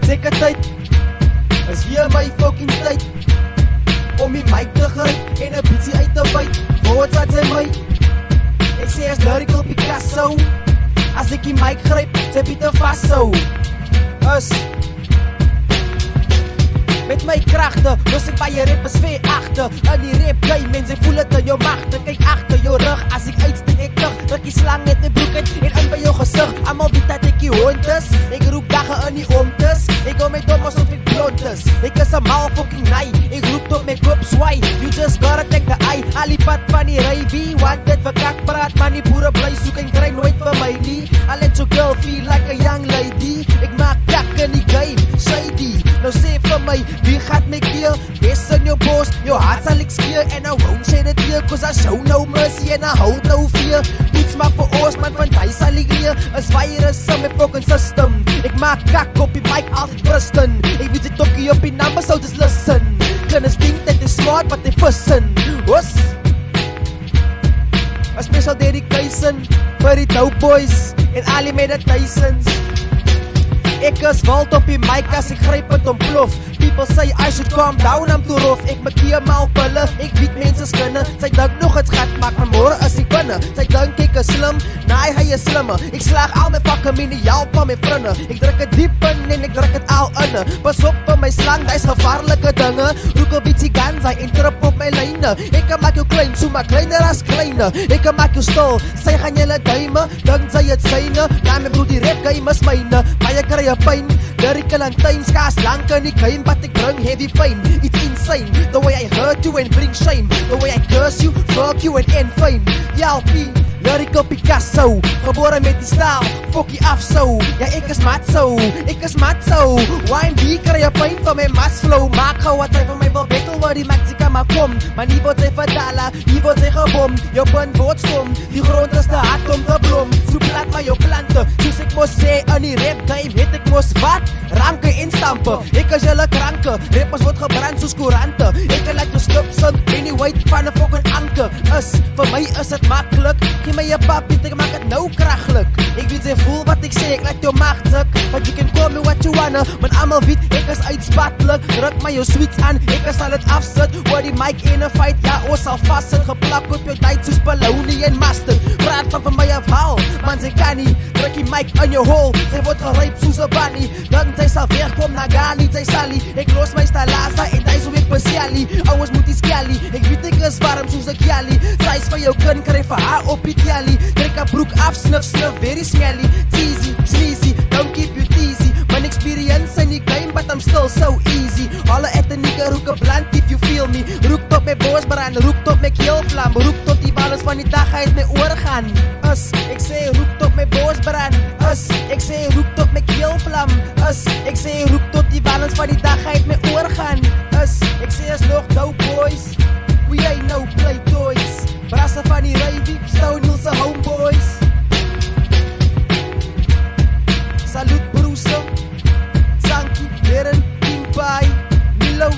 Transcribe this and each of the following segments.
Seker tyd is weer my fucking tyd om die mic te gryp en 'n bietjie uit te byt. Wat wat sy my? Ek sê as lyrical Picasso, as ek die mic gryp, sy biete vashou. Met my kragte, los ek baie rappers ver agter. In die rap game, mense voel het in jou magte. Kyk agter jou rug, as ek uitsteek ek lig. Druk die slang net my broek uit en in by jou gesig. Almal weet dat ek die hond is. Ek roep dagge in die omtes. Ek hou my dom asof ek blond is. Ek is 'n mal fucking nai. Ek roep tot my kop swai. You just gotta take the eye. Alipad van die ry, wie want dit vir kak praat. Man die boere bly soek en kry nooit vir my nie. I let your girl feel like a young lady. Ek maak kak in die game, shady. Nou sê vir my, wie gaat my keer? Wees in jou bos, jou hart sal ek skeer. En I won't shed a tear, cause I show no mercy and I hold no fear. Toets maar vir ons, man, want hy sal ek leer. Is virus in my fucking system. Ek maak kak op die mic, altyd brustin. Ek weet jy tokkie op die number, so just listen. Kinders dink dat they smart, but they fussen. A special dedication vir die dope boys en al die meditations. Ek is wild op die mic as ek gryp het ontplof. People say I should calm down, I'm too rough. Ek maak hier mal pille, ek weet mense skinne. Sy dink nog het gat maak, maar môre is ek binne. Sy dink ek is slim, nee hy is slimmer. Ek slaag al my vakke miniaal van my vriende. Ek druk het diep in en ek druk het al inne. Pas op vir my slang, dis gevaarlike dinge. Roek 'n bietjie guns, hy interrupt op my lyne. Ek kan maak jou klein, so maar kleiner as kleine. Ek kan maak jou stil, sy gaan julle duime. Dink sy het syne, ja my broer die rap game is myne. Baie kry jy pyn, lyrical and time, skaars lank in die game, but ek bring heavy pain. It's insane, the way I hurt you and bring shame. The way I curse you, fuck you and end fame. Jalpie, lyrical Picasso, gebore met die staal, fokkie af so. Ja ek is matso, YNB kry jy pyn van my mass flow. Maak gou wat hy van my wil bekkel waar die Mexica maar kom. Maar nie word sy verdala, nie word sy gebom. Jou punt word stom, die grond is te hard om te blom. So plat maar jou plante, soos ek mos sê in die rap game, het ek mos wat? Ranke instampe, ek is julle kranke. Rappers word gebrand soos koerante. Ek laat jou skip sink, en die weight van 'n fucking anker. Vir my is het makkelijk. Gee my je papier, ek maak het nou kraglik. Ek weet jy voel wat ek sê, ek laat jou machtig. But you can call me what you wanna, want almal weet, ek is uitspatlik. Druk my jou sweets aan, ek sal het afsit. Oor die mic in 'n fight, ja ons sal vastsit. Geplak op jou tyd soos ballonie en mustard. Praat van my afhaal, man sy kan nie. Druk die mic in jou hol, sy word geryp soos 'n bunny. Dan sy sal wegkom na Gali, sy salie. Ek los my stalaza en hy so ek besialie. Ouens moet die skelly, ek weet ek is warm soos 'n kjali. Sy is van jou kind, kry vir haar op die tjali. Trek 'n broek af, snif, very smelly. Teasy, sleazy, don't keep you teasy. Man experience in die game, but I'm still so easy. Alle et 'n nigger, roek 'n blunt if you feel me. Roek tot my boos brand, roek tot my keel vlam. Roek tot die balles van die dag uit my oor gaan. Ek sê roek tot my boos brand. Ek sê roek tot my keel vlam. Ek sê roek tot die balles van die dag uit my oor gaan. Ek sê as nog dope boys, we ain't no play toys. Brasse van die Ravy, Stone Hills se homeboys. Salut Bruce, Zankie, Darren, Kimpai, Milo.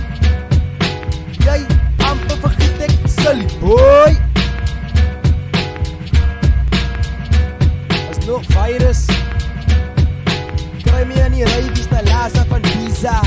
Jy, amper vergeet ek, Sully boy. As nog virus, kry my aan die Ravy, Stalasa van Visa.